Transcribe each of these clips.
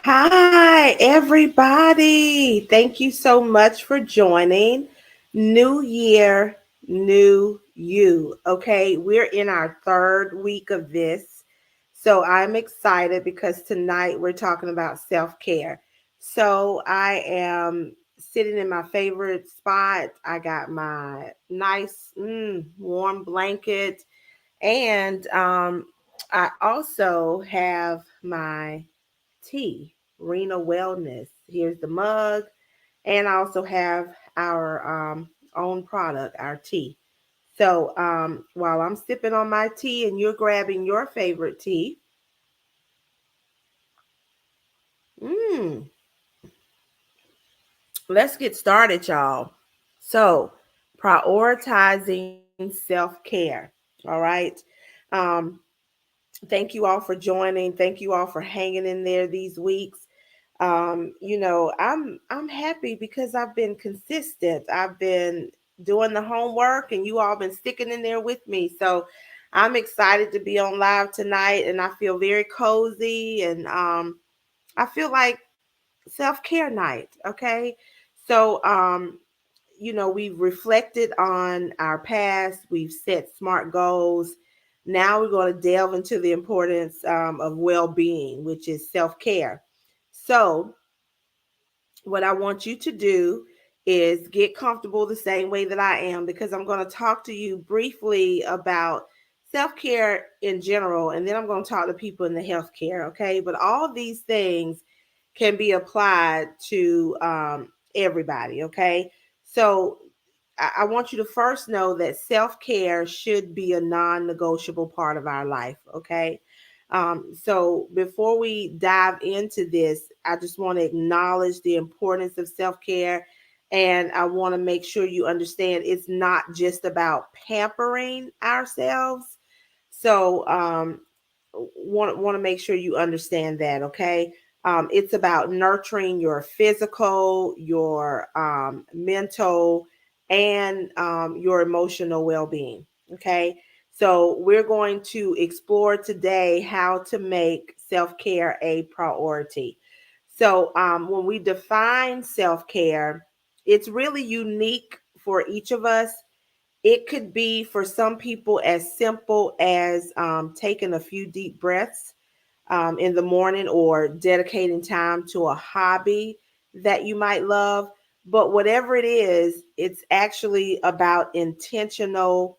Hi, everybody. Thank you so much for joining. New year, new you. Okay, we're in our third week of this. So I'm excited because tonight we're talking about self care. So I am sitting in my favorite spot. I got my nice, warm blanket, and I also have my tea, Rena Wellness. Here's the mug, and I also have our own product, our tea. So while I'm sipping on my tea and you're grabbing your favorite tea, mm, let's get started, y'all. So, prioritizing self care. All right. Um, Thank you all for joining. Thank you all for hanging in there these weeks. I'm happy because I've been consistent. I've been doing the homework and you all been sticking in there with me. So I'm excited to be on live tonight and I feel very cozy and I feel like self-care night, okay? So we've reflected on our past, we've set smart goals. Now we're going to delve into the importance of well-being, which is self-care. So what I want you to do is get comfortable the same way that I am because I'm going to talk to you briefly about self care in general, and then I'm going to talk to people in the healthcare. Okay, but all of these things can be applied to everybody. Okay, so I want you to first know that self care should be a non negotiable part of our life. Okay. So before we dive into this, I just want to acknowledge the importance of self care. And I want to make sure you understand it's not just about pampering ourselves. So, want to make sure you understand that, okay? It's about nurturing your physical, your mental, and your emotional well being, okay? So, we're going to explore today how to make self care a priority. So, when we define self care, it's really unique for each of us. It could be for some people as simple as taking a few deep breaths in the morning or dedicating time to a hobby that you might love. But whatever it is, it's actually about intentional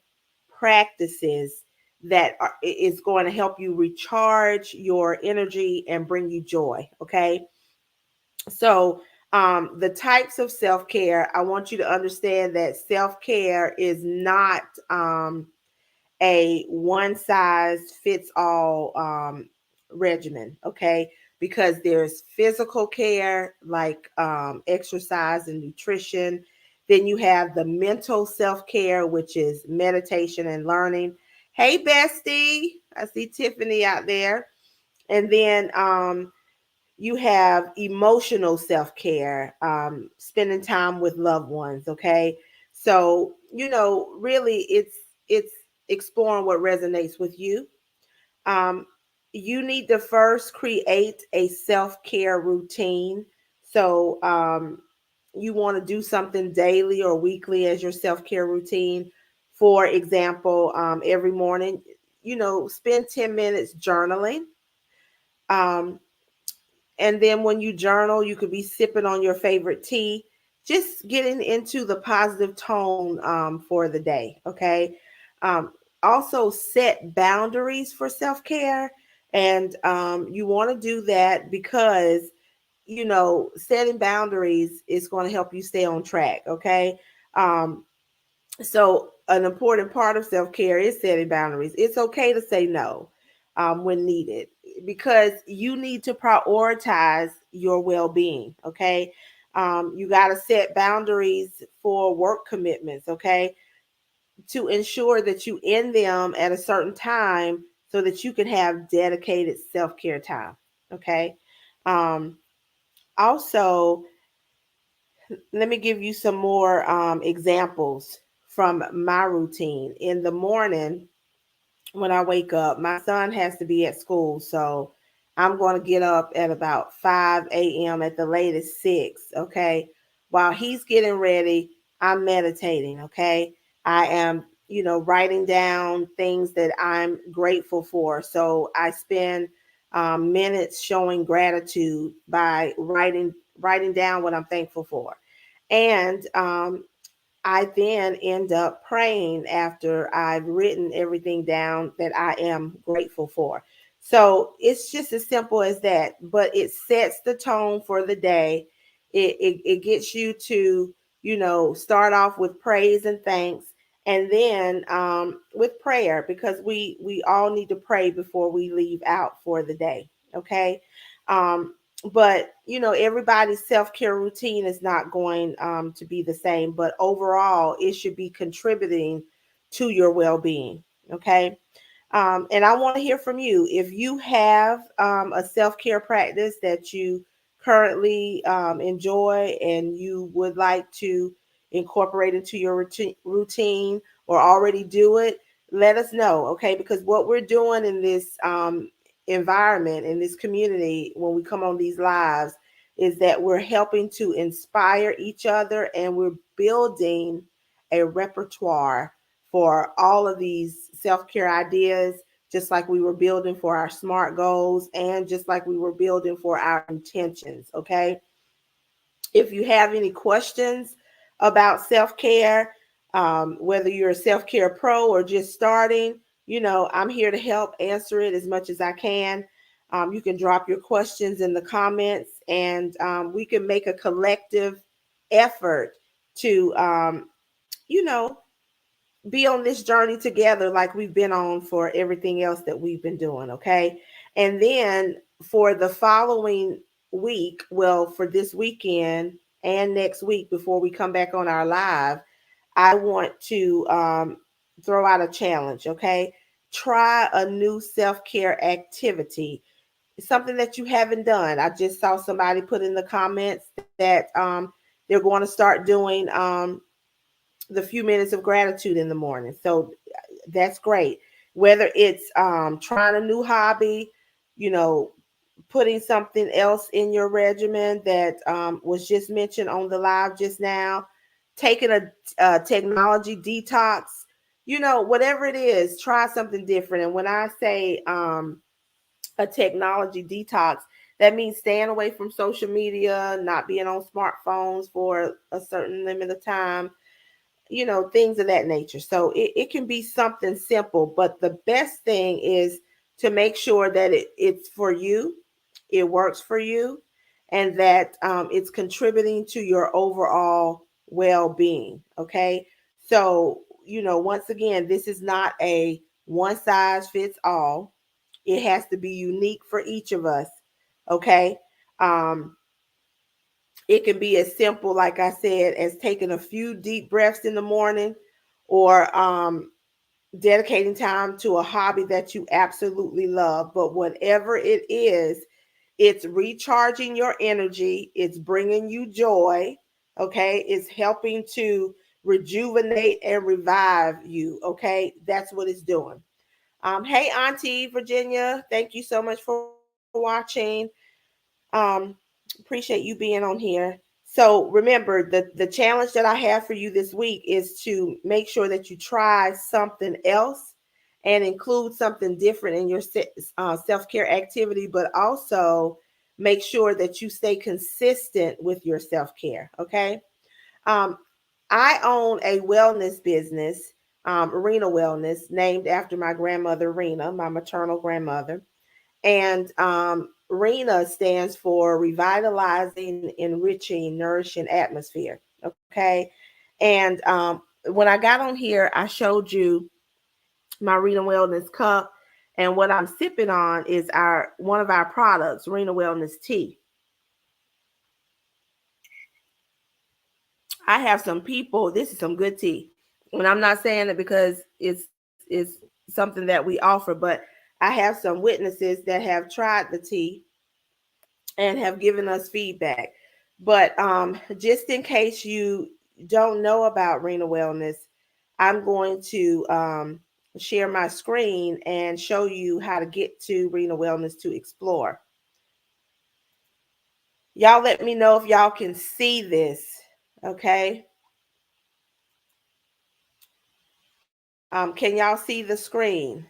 practices that is going to help you recharge your energy and bring you joy. Okay. So, the types of self care, I want you to understand that self care is not a one size fits all regimen, okay? Because there's physical care like exercise and nutrition. Then you have the mental self care, which is meditation and learning. Hey, bestie, I see Tiffany out there. And then you have emotional self-care, spending time with loved ones, okay? So really it's exploring what resonates with you. um, you need to first create a self-care routine. So you want to do something daily or weekly as your self-care routine. For example, every morning, spend 10 minutes journaling. um, and then when you journal, you could be sipping on your favorite tea, just getting into the positive tone for the day. Okay. Um, Also, set boundaries for self care. And you want to do that because, setting boundaries is going to help you stay on track. Okay. Um, so an important part of self-care is setting boundaries. It's okay to say no when needed because you need to prioritize your well-being. Okay. You got to set boundaries for work commitments. Okay, to ensure that you end them at a certain time so that you can have dedicated self-care time. Okay. um, Also, let me give you some more examples from my routine. In the morning, when I wake up, my son has to be at school. So I'm going to get up at about 5 a.m. at the latest 6. Okay. While he's getting ready, I'm meditating. Okay. I am, writing down things that I'm grateful for. So I spend minutes showing gratitude by writing down what I'm thankful for. And I then end up praying after I've written everything down that I am grateful for. So it's just as simple as that, but it sets the tone for the day. It gets you to, start off with praise and thanks, and then with prayer, because we all need to pray before we leave out for the day. Okay. Um, but everybody's self-care routine is not going to be the same, but overall it should be contributing to your well-being. Okay. And I want to hear from you. If you have a self-care practice that you currently enjoy and you would like to incorporate into your routine or already do it, let us know. Okay. Because what we're doing in this environment, in this community, when we come on these lives, is that we're helping to inspire each other, and we're building a repertoire for all of these self-care ideas, just like we were building for our SMART goals, and just like we were building for our intentions. Okay. If you have any questions about self-care, whether you're a self-care pro or just starting, I'm here to help answer it as much as I can. You can drop your questions in the comments, and we can make a collective effort to, you know, be on this journey together like we've been on for everything else that we've been doing. Okay. And then for the following week, well, for this weekend and next week, before we come back on our live, I want to throw out a challenge. Okay. Try a new self-care activity, something that you haven't done. I just saw somebody put in the comments that they're going to start doing the few minutes of gratitude in the morning. So that's great. Whether it's trying a new hobby, you know, putting something else in your regimen that was just mentioned on the live just now, taking a technology detox, whatever it is, try something different. And when I say a technology detox, that means staying away from social media, not being on smartphones for a certain limit of time, things of that nature. So it can be something simple, but the best thing is to make sure that it's for you, it works for you, and that it's contributing to your overall well-being. Okay. So, once again, this is not a one size fits all. It has to be unique for each of us. Okay. Um, it can be as simple, like I said, as taking a few deep breaths in the morning, or dedicating time to a hobby that you absolutely love. But whatever it is, it's recharging your energy, it's bringing you joy. Okay. It's helping to rejuvenate and revive you. Okay. That's what it's doing. Hey, Auntie Virginia, thank you so much for watching. Um, Appreciate you being on here. So remember, the challenge that I have for you this week is to make sure that you try something else and include something different in your self-care activity, but also make sure that you stay consistent with your self-care. Okay. Um, I own a wellness business, Arena Wellness, named after my grandmother, Rena, my maternal grandmother. And RENA stands for Revitalizing, Enriching, Nourishing Atmosphere. Okay. And when I got on here, I showed you my Rena Wellness cup. And what I'm sipping on is our one of our products, Rena Wellness tea. I have some people, this is some good tea. And I'm not saying it because it's something that we offer, but I have some witnesses that have tried the tea and have given us feedback. But just in case you don't know about Rena Wellness, I'm going to share my screen and show you how to get to Rena Wellness to explore. Y'all let me know if y'all can see this. Okay. Can y'all see the screen?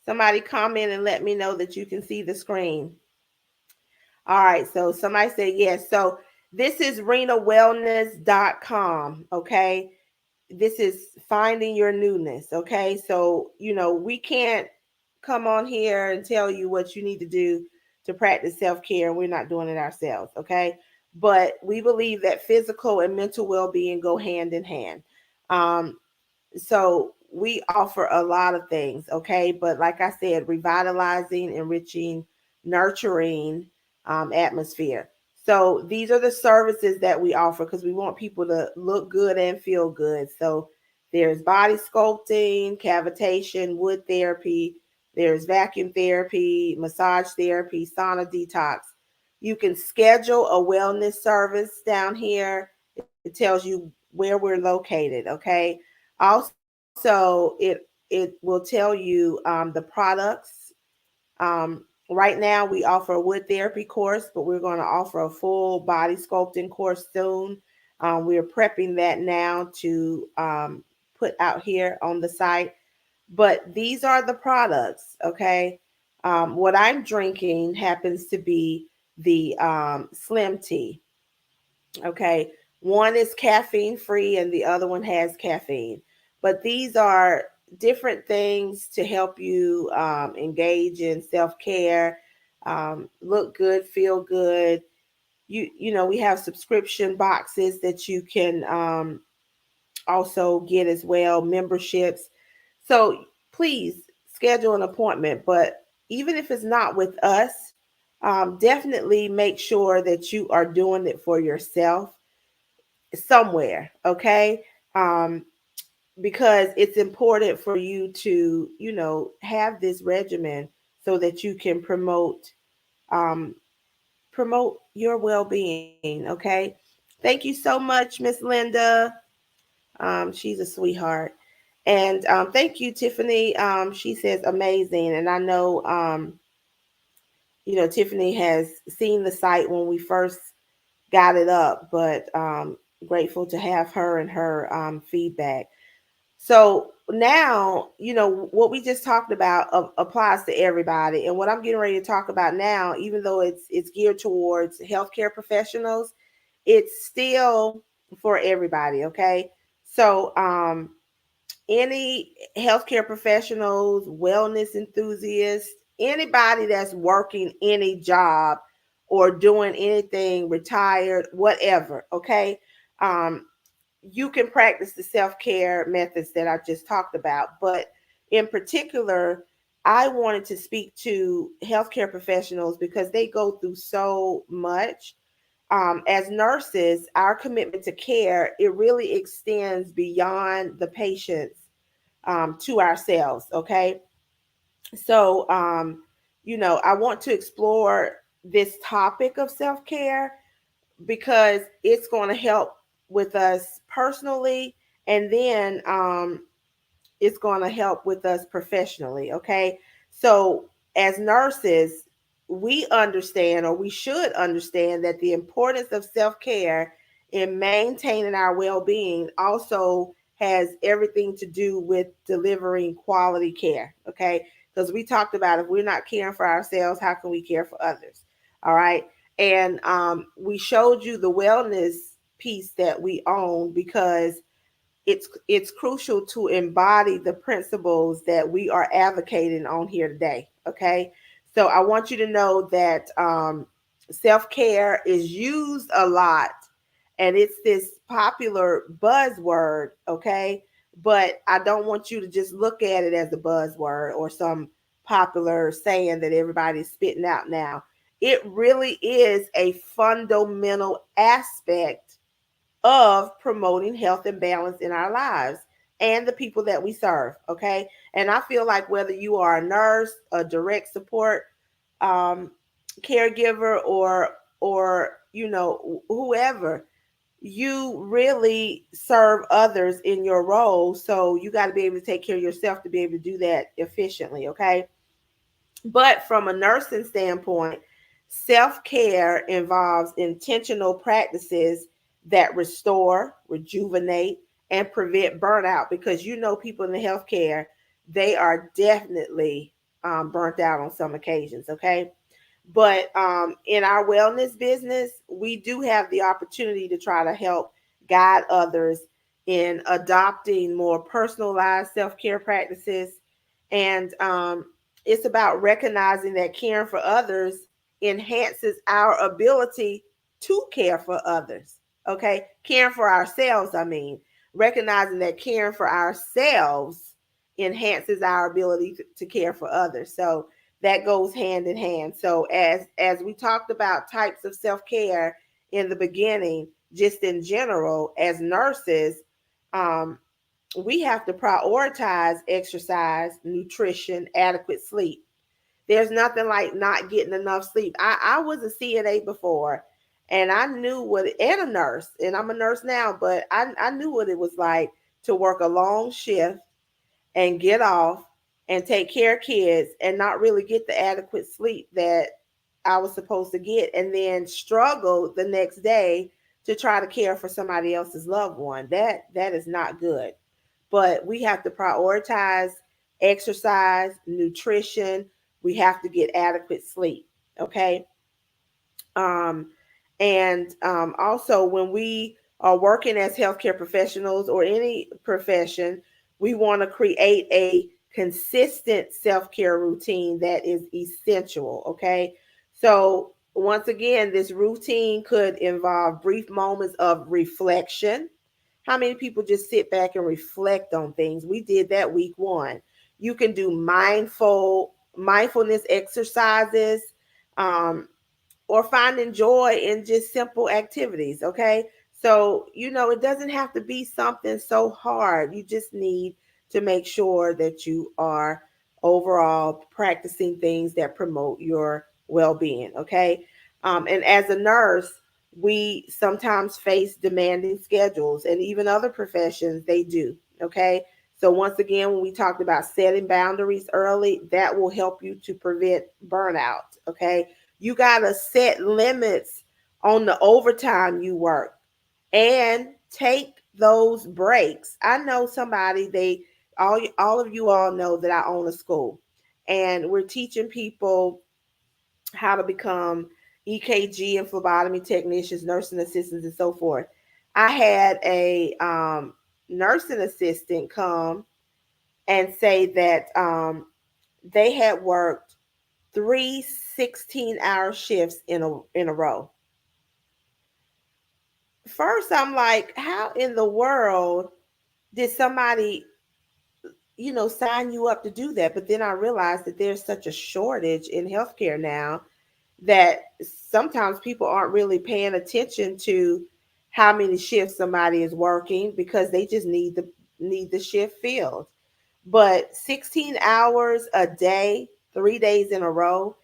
Somebody comment and let me know that you can see the screen. All right, so somebody said yes. So this is renawellness.com, okay? This is finding your newness, okay? So, we can't come on here and tell you what you need to do to practice self-care, and we're not doing it ourselves, okay? But we believe that physical and mental well-being go hand in hand. Um, so we offer a lot of things, okay? But like I said, revitalizing, enriching, nurturing atmosphere. So these are the services that we offer because we want people to look good and feel good. So there's body sculpting, cavitation, wood therapy, there's vacuum therapy, massage therapy, sauna detox. You can schedule a wellness service down here. It tells you where we're located, okay? Also, it will tell you the products. Right now, we offer a wood therapy course, but we're going to offer a full body sculpting course soon. We're prepping that now to put out here on the site. But these are the products, okay? What I'm drinking happens to be the Slim Tea. Okay. One is caffeine free and the other one has caffeine. But these are different things to help you engage in self care, look good, feel good. We have subscription boxes that you can also get as well, memberships. So please schedule an appointment. But even if it's not with us, definitely make sure that you are doing it for yourself somewhere, okay? um because it's important for you to have this regimen so that you can um promote your well-being, okay? Thank you so much, Miss Linda. She's a sweetheart. And thank you, Tiffany. She says amazing. And I know Tiffany has seen the site when we first got it up, but grateful to have her and her feedback. So now, what we just talked about applies to everybody. And what I'm getting ready to talk about now, even though it's geared towards healthcare professionals, it's still for everybody. Okay. So, any healthcare professionals, wellness enthusiasts, anybody that's working any job or doing anything, retired, whatever, okay? Um, you can practice the self-care methods that I just talked about. But in particular, I wanted to speak to healthcare professionals because they go through so much. As nurses, our commitment to care, it really extends beyond the patients to ourselves. Okay. So, I want to explore this topic of self care because it's going to help with us personally, and then it's going to help with us professionally. Okay. So, as nurses, we understand, or we should understand, that the importance of self care in maintaining our well being also has everything to do with delivering quality care. Okay. Because we talked about, if we're not caring for ourselves, how can we care for others? All right. And we showed you the wellness piece that we own because it's crucial to embody the principles that we are advocating on here today. Okay. So I want you to know that self-care is used a lot, and it's this popular buzzword. Okay. But I don't want you to just look at it as a buzzword or some popular saying that everybody's spitting out now. It really is a fundamental aspect of promoting health and balance in our lives and the people that we serve. Okay. And I feel like whether you are a nurse, a direct support um, caregiver, or whoever, you really serve others in your role. So you got to be able to take care of yourself to be able to do that efficiently. Okay. But from a nursing standpoint, self care involves intentional practices that restore, rejuvenate, and prevent burnout, because you know people in the healthcare, they are definitely burnt out on some occasions. Okay. But in our wellness business, we do have the opportunity to try to help guide others in adopting more personalized self care practices. And it's about recognizing that caring for others enhances our ability to care for others. Okay. Caring for ourselves, I mean, recognizing that caring for ourselves enhances our ability to care for others. So, that goes hand in hand. So as we talked about types of self-care in the beginning, just in general, as nurses, um, we have to prioritize exercise, nutrition, adequate sleep. There's nothing like not getting enough sleep. I was a CNA before, and I knew what, and a nurse, and I'm a nurse now, but I knew what it was like to work a long shift and get off and take care of kids and not really get the adequate sleep that I was supposed to get, and then struggle the next day to try to care for somebody else's loved one. That is not good. But we have to prioritize exercise, nutrition. We have to get adequate sleep. Okay. Um, and Also, when we are working as healthcare professionals or any profession, we want to create a consistent self care routine that is essential. Okay. So, once again, this routine could involve brief moments of reflection. How many people just sit back and reflect on things? We did that week one. You can do mindfulness exercises. Um, or finding joy in just simple activities. Okay. So, it doesn't have to be something so hard. You just need to make sure that you are overall practicing things that promote your well being. Okay. And as a nurse, we sometimes face demanding schedules, and even other professions, they do. Okay. So, once again, when we talked about setting boundaries early, that will help you to prevent burnout. Okay. You got to set limits on the overtime you work and take those breaks. I know somebody, all of you all know that I own a school, and we're teaching people how to become EKG and phlebotomy technicians, nursing assistants, and so forth. I had a nursing assistant come and say that they had worked three 16-hour shifts in a row. First, I'm like, how in the world did somebody, sign you up to do that? But then I realized that there's such a shortage in healthcare now that sometimes people aren't really paying attention to how many shifts somebody is working, because they just need the shift filled. But 16 hours a day, 3 days in a row,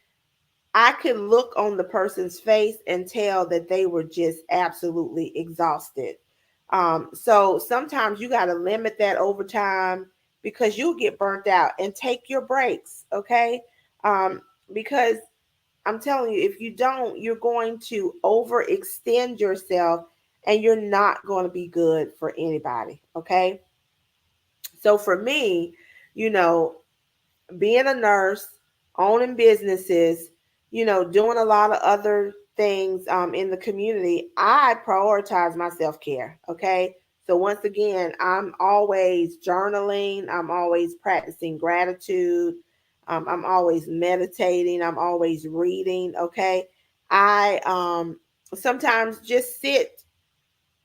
I could look on the person's face and tell that they were just absolutely exhausted. So sometimes you got to limit that overtime, because you'll get burnt out, and take your breaks. Okay. Um, because I'm telling you, if you don't, you're going to overextend yourself, and you're not going to be good for anybody. Okay. So for me, you know, being a nurse, owning businesses, doing a lot of other things in the community, I prioritize my self care. Okay. So once again, I'm always journaling, I'm always practicing gratitude, I'm always meditating, I'm always reading. Okay. I sometimes just sit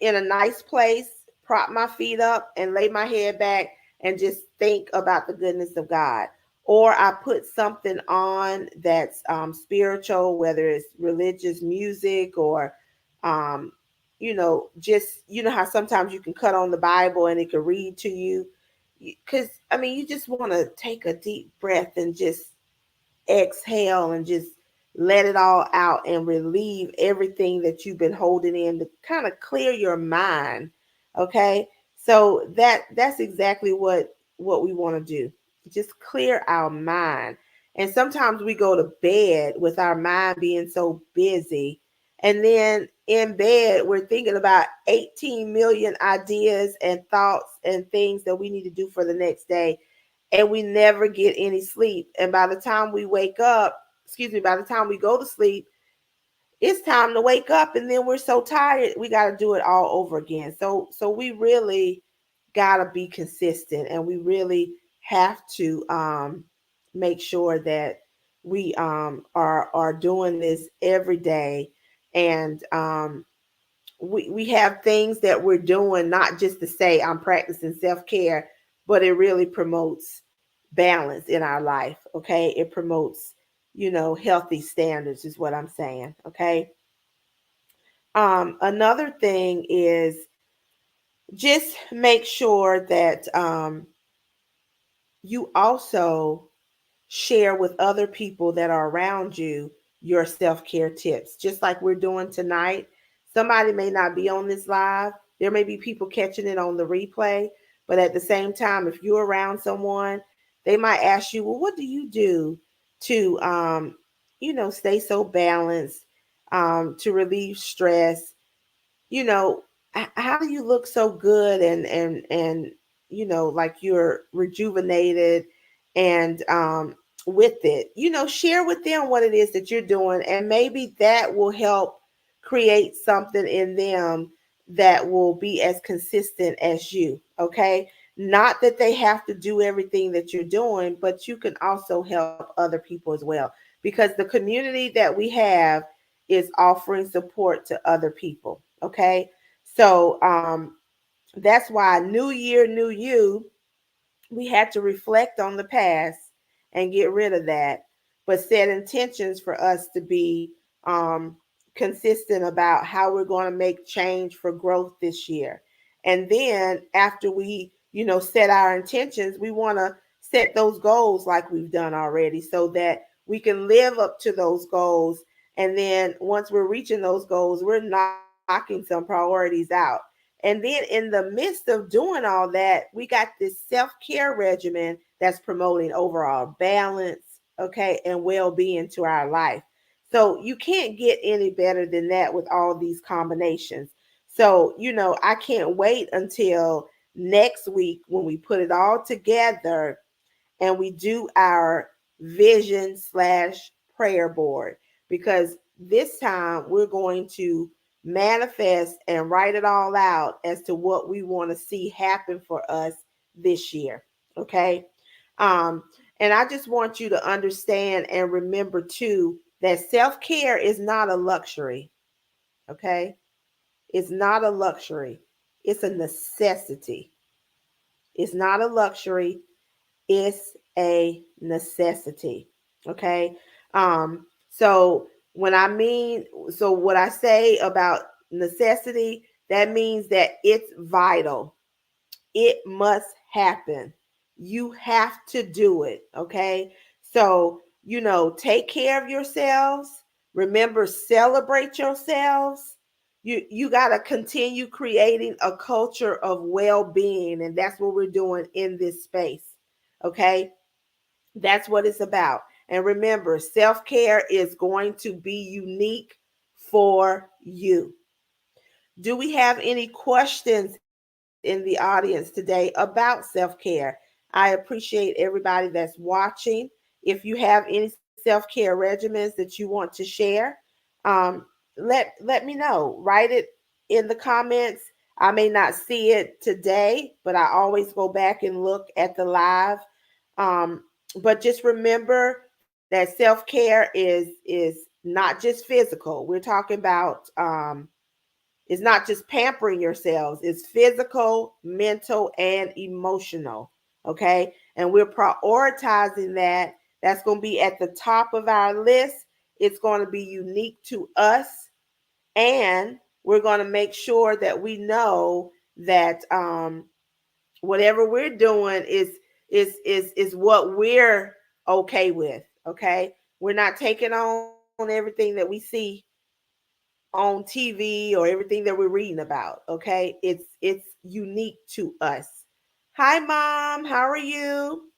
in a nice place, prop my feet up, and lay my head back and just think about the goodness of God. Or I put something on that's spiritual, whether it's religious music or, just, how sometimes you can cut on the Bible and it can read to you. Because, you just want to take a deep breath and just exhale and just let it all out and relieve everything that you've been holding in to kind of clear your mind. Okay? So that's exactly what we want to do. Just clear our mind. And sometimes we go to bed with our mind being so busy, and then in bed we're thinking about 18 million ideas and thoughts and things that we need to do for the next day, and we never get any sleep. And by the time we wake up, by the time we go to sleep, it's time to wake up, and then we're so tired we got to do it all over again. So we really got to be consistent, and we really have to make sure that we are doing this every day. And we have things that we're doing not just to say I'm practicing self-care, but it really promotes balance in our life. Okay, it promotes, healthy standards is what I'm saying. Okay. Another thing is just make sure that you also share with other people that are around you your self-care tips, just like we're doing tonight. Somebody may not be on this live. There may be people catching it on the replay, but at the same time, if you're around someone, they might ask you, well, what do you do to stay so balanced, to relieve stress? you know how do you look so good and like you're rejuvenated and with it? Share with them what it is that you're doing, and maybe that will help create something in them that will be as consistent as you. Okay, not that they have to do everything that you're doing, but you can also help other people as well, because the community that we have is offering support to other people. Okay. So that's why New Year, New You, we had to reflect on the past and get rid of that, but set intentions for us to be um, consistent about how we're going to make change for growth this year. And then after we, set our intentions, we want to set those goals like we've done already so that we can live up to those goals. And then once we're reaching those goals, we're knocking some priorities out. And then in the midst of doing all that, we got this self-care regimen that's promoting overall balance, okay, and well-being to our life. So you can't get any better than that with all these combinations. So, I can't wait until next week when we put it all together and we do our vision / prayer board, because this time we're going to manifest and write it all out as to what we want to see happen for us this year. Okay. Um, and I just want you to understand and remember too that self care is not a luxury. Okay. It's not a luxury, it's a necessity. It's not a luxury, it's a necessity. Okay. Um, so when I mean, so what I say about necessity, that means that it's vital. It must happen. You have to do it. Okay. So, take care of yourselves. Remember, celebrate yourselves. You got to continue creating a culture of well-being, and that's what we're doing in this space. Okay. That's what it's about. And remember, self-care is going to be unique for you. Do we have any questions in the audience today about self-care? I appreciate everybody that's watching. If you have any self-care regimens that you want to share, um, let me know. Write it in the comments. I may not see it today, but I always go back and look at the live. Um, but just remember that self-care is not just physical. We're talking about it's not just pampering yourselves, it's physical, mental, and emotional. Okay. And we're prioritizing that. That's going to be at the top of our list. It's going to be unique to us. And we're going to make sure that we know that whatever we're doing is what we're okay with. Okay. We're not taking on everything that we see on TV or everything that we're reading about. Okay, it's unique to us. Hi, Mom. How are you?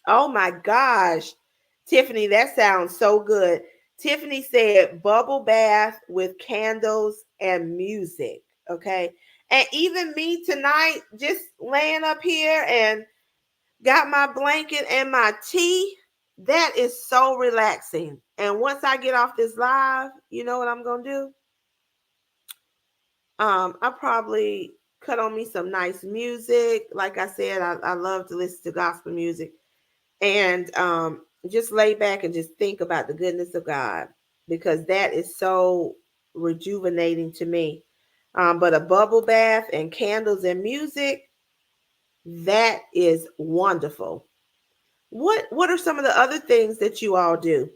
Oh my gosh, Tiffany, that sounds so good. Tiffany said bubble bath with candles and music. Okay, and even me tonight, just laying up here and got my blanket and my tea. That is so relaxing. And once I get off this live, you know what I'm gonna do? I probably cut on me some nice music. Like I said, I love to listen to gospel music and just lay back and just think about the goodness of God because that is so rejuvenating to me. But a bubble bath and candles and music, that is wonderful. What are some of the other things that you all do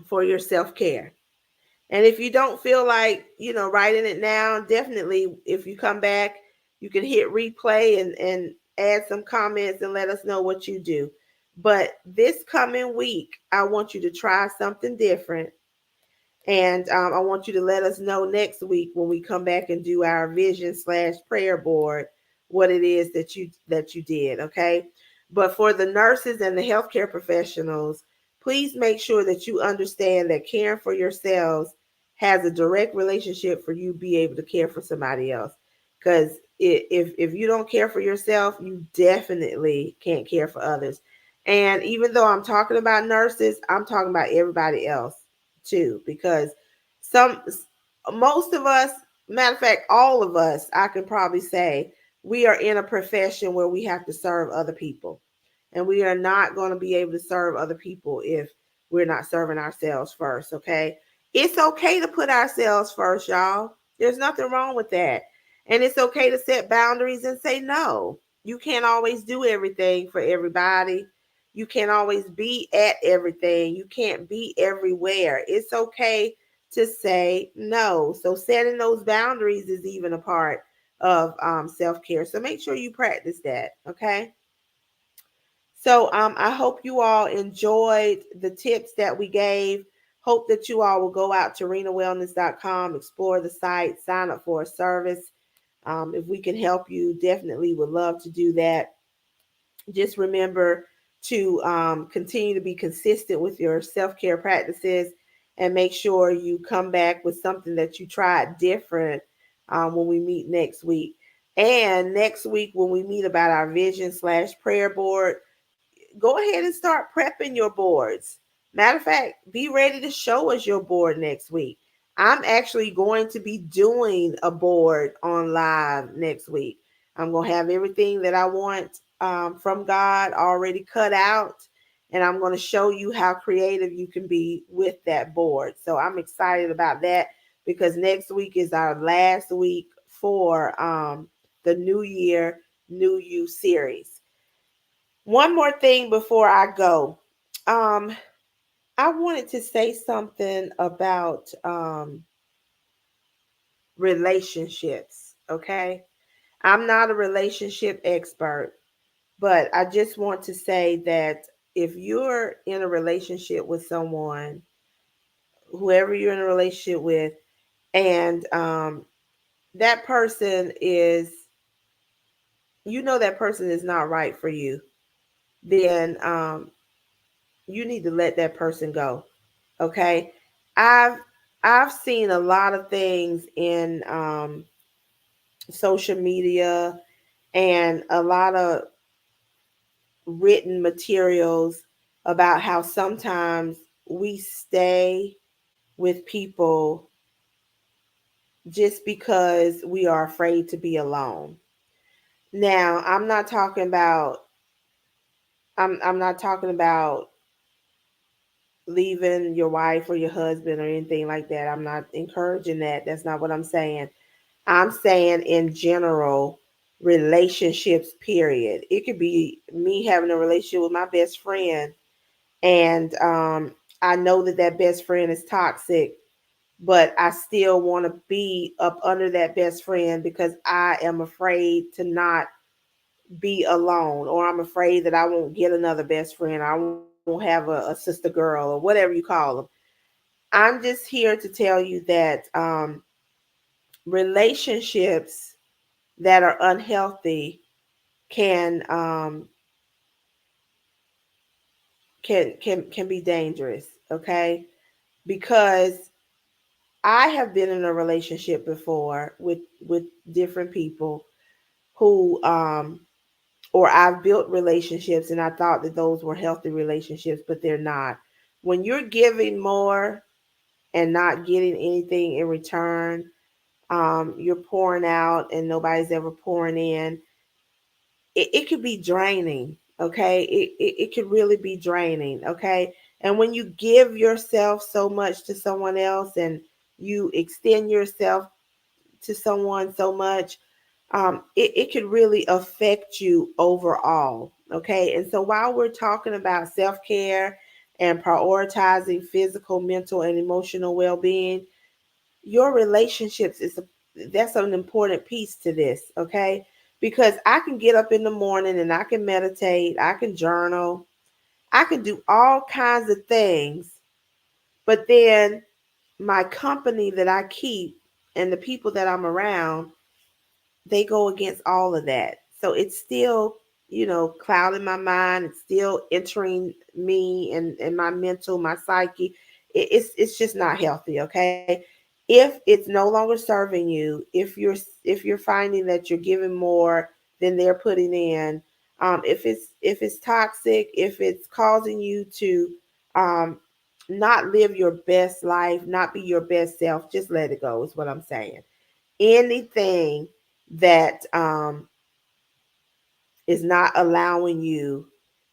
for your self-care? And if you don't feel like, writing it down, definitely if you come back, you can hit replay and add some comments and let us know what you do. But this coming week, I want you to try something different. And I want you to let us know next week when we come back and do our vision/prayer board what it is that you did. Okay. But for the nurses and the healthcare professionals, please make sure that you understand that caring for yourselves has a direct relationship for you be able to care for somebody else. Because if you don't care for yourself, you definitely can't care for others. And even though I'm talking about nurses, I'm talking about everybody else too, because some most of us, matter of fact, all of us, I can probably say, we are in a profession where we have to serve other people. And we are not going to be able to serve other people if we're not serving ourselves first. Okay. It's okay to put ourselves first, y'all. There's nothing wrong with that. And it's okay to set boundaries and say no. You can't always do everything for everybody. You can't always be at everything. You can't be everywhere. It's okay to say no. So setting those boundaries is even a part of self-care. So make sure you practice that. Okay. So I hope you all enjoyed the tips that we gave. Hope that you all will go out to renawellness.com, explore the site, sign up for a service. If we can help you, definitely would love to do that. Just remember to continue to be consistent with your self-care practices and make sure you come back with something that you tried different when we meet next week. And next week, when we meet about our vision/prayer board, go ahead and start prepping your boards. Matter of fact, be ready to show us your board next week. I'm actually going to be doing a board on live next week. I'm going to have everything that I want from God already cut out, and I'm going to show you how creative you can be with that board. So I'm excited about that because next week is our last week for the New Year, New You series. One more thing before I go. Um, I wanted to say something about relationships, okay? I'm not a relationship expert, but I just want to say that if you're in a relationship with someone, whoever you're in a relationship with, and that person is, that person is not right for you, then you need to let that person go. Okay. I've I've seen a lot of things in social media and a lot of written materials about how sometimes we stay with people just because we are afraid to be alone. Now, I'm not talking about leaving your wife or your husband or anything like that. I'm not encouraging that. That's not what I'm saying. I'm saying in general, relationships, period. It could be me having a relationship with my best friend, and I know that that best friend is toxic, but I still want to be up under that best friend because I am afraid to not be alone, or I'm afraid that I won't get another best friend. I won't have a sister girl or whatever you call them. I'm just here to tell you that relationships that are unhealthy can can be dangerous, okay? Because I have been in a relationship before with different people who or I've built relationships and I thought that those were healthy relationships, but they're not. When you're giving more and not getting anything in return, you're pouring out and nobody's ever pouring in. It could be draining, okay? It could really be draining, okay? And when you give yourself so much to someone else and you extend yourself to someone so much, it could really affect you overall. Okay. And so while we're talking about self care and prioritizing physical, mental, and emotional well being, your relationships that's an important piece to this. Okay. Because I can get up in the morning and I can meditate, I can journal, I can do all kinds of things, but then my company that I keep and the people that I'm around, they go against all of that. So it's still, clouding my mind. It's still entering me and my mental, my psyche. It's just not healthy. Okay. If it's no longer serving you, if you're finding that you're giving more than they're putting in, if it's toxic, if it's causing you to um, not live your best life, not be your best self, just let it go. Is what I'm saying. Anything that is not allowing you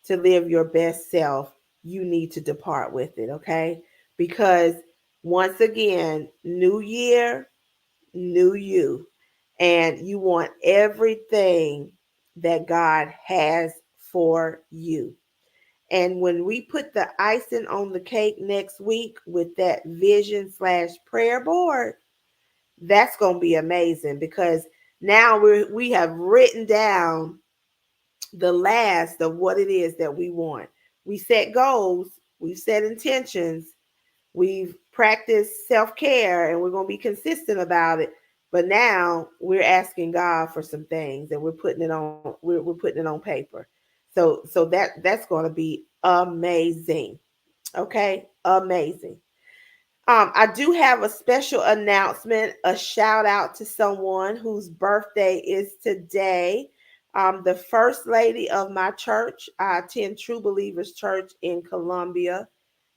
to live your best self, you need to depart with it, okay? Because once again, new year, new you, and you want everything that God has for you. And when we put the icing on the cake next week with that vision/prayer board, that's going to be amazing because now we have written down the last of what it is that we want. We set goals, we've set intentions, we've practiced self-care, and we're going to be consistent about it. But now we're asking God for some things and we're putting it on paper. So that's going to be amazing. Okay? Amazing. I do have a special announcement, a shout out to someone whose birthday is today. The first lady of my church. I attend True Believers Church in Columbia,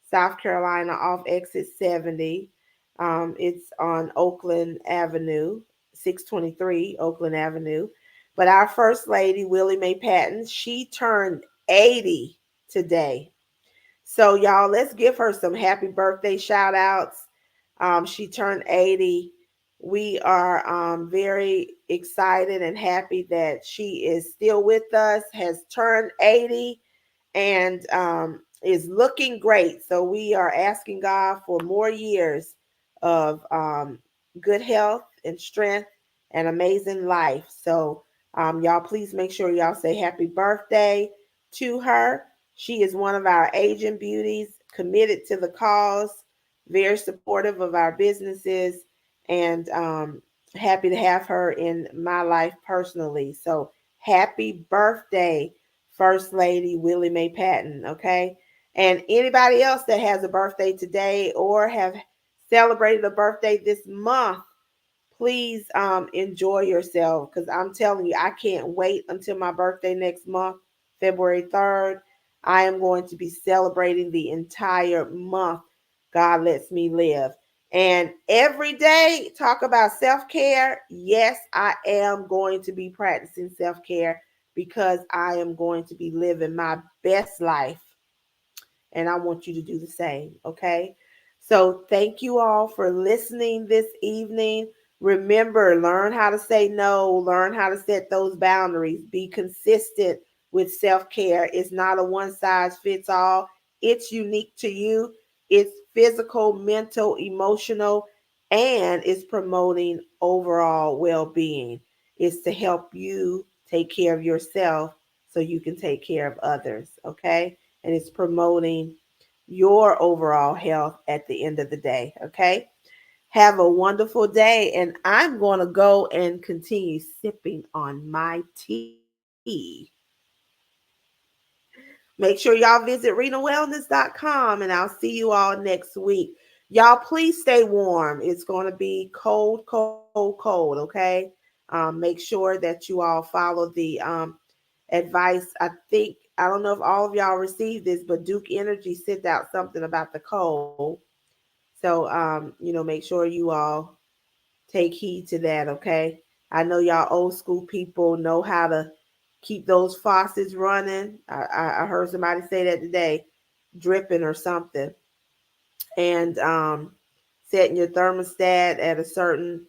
South Carolina, off exit 70. It's on Oakland Avenue, 623 Oakland Avenue. But our first lady, Willie Mae Patton, she turned 80 today. So, y'all, let's give her some happy birthday shout outs. She turned 80. We are very excited and happy that she is still with us, has turned 80, and is looking great. So, we are asking God for more years of good health and strength and amazing life. So, y'all, please make sure y'all say happy birthday to her. She is one of our Asian beauties, committed to the cause, very supportive of our businesses, and happy to have her in my life personally. So happy birthday, First Lady Willie Mae Patton. Okay. And anybody else that has a birthday today or have celebrated a birthday this month, please enjoy yourself because I'm telling you, I can't wait until my birthday next month, February 3rd. I am going to be celebrating the entire month God lets me live. And every day, talk about self care. Yes, I am going to be practicing self care because I am going to be living my best life and I want you to do the same. Okay. So thank you all for listening this evening. Remember, learn how to say no, learn how to set those boundaries, be consistent with self care. It's not a one size fits all, it's unique to you. It's physical, mental, emotional, and it's promoting overall well being. It's to help you take care of yourself so you can take care of others. Okay. And it's promoting your overall health at the end of the day. Okay. Have a wonderful day. And I'm going to go and continue sipping on my tea. Make sure y'all visit renawellness.com and I'll see you all next week. Y'all, please stay warm. It's going to be cold, cold, cold, okay? Make sure that you all follow the advice. I don't know if all of y'all received this, but Duke Energy sent out something about the cold. So, make sure you all take heed to that, okay? I know y'all old school people know how to keep those faucets running. I heard somebody say that today, dripping or something. And setting your thermostat at a certain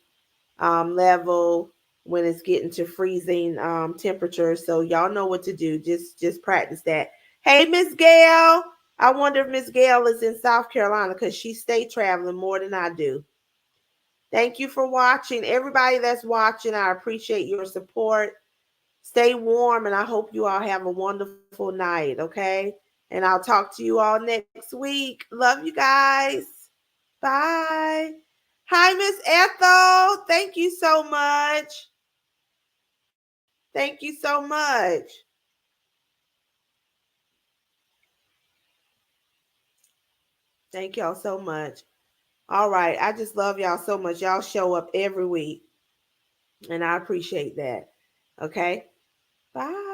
level when it's getting to freezing temperature. So y'all know what to do. Just practice that. Hey, Miss Gail. I wonder if Miss Gail is in South Carolina because she stay traveling more than I do. Thank you for watching. Everybody that's watching, I appreciate your support. Stay warm, and I hope you all have a wonderful night, okay? And I'll talk to you all next week. Love you guys. Bye. Hi, Miss Ethel. Thank you so much. Thank you so much. Thank y'all so much. All right. I just love y'all so much. Y'all show up every week, and I appreciate that. Okay. Bye.